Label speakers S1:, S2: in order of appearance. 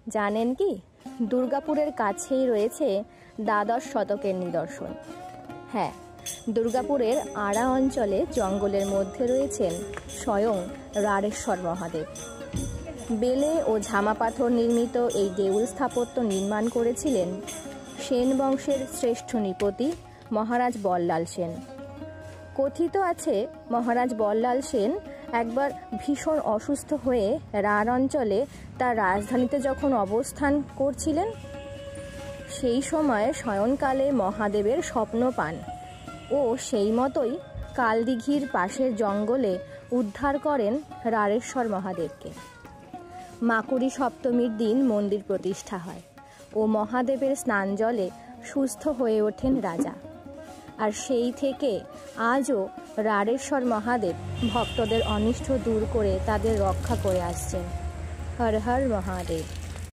S1: জানেন কি, দুর্গাপুরের কাছেই রয়েছে দ্বাদশ শতকের নিদর্শন। হ্যাঁ, দুর্গাপুরের আড়া অঞ্চলে জঙ্গলের মধ্যে রয়েছেন স্বয়ং রাঢ়েশ্বর মহাদেব। বেলে ও ঝামা পাথর নির্মিত এই দেউল স্থাপত্য নির্মাণ করেছিলেন সেন বংশের শ্রেষ্ঠ নৃপতি মহারাজ বল্লাল সেন। কথিত আছে, মহারাজ বল্লাল সেন একবার ভীষণ অসুস্থ হয়ে রাঢ় অঞ্চলে তার রাজধানীতে যখন অবস্থান করছিলেন, সেই সময় শয়নকালে মহাদেবের স্বপ্ন পান ও সেই মতোই কালদিঘির পাশের জঙ্গলে উদ্ধার করেন রাঢ়েশ্বর মহাদেবকে। মাকুড়ি সপ্তমীর দিন মন্দির প্রতিষ্ঠা হয় ও মহাদেবের স্নান জলে সুস্থ হয়ে ওঠেন রাজা। আর সেই থেকে আজও রাঢ়েশ্বর মহাদেব ভক্তদের অনিষ্ট দূর করে তাদের রক্ষা করে আসছেন। হর হর মহাদেব।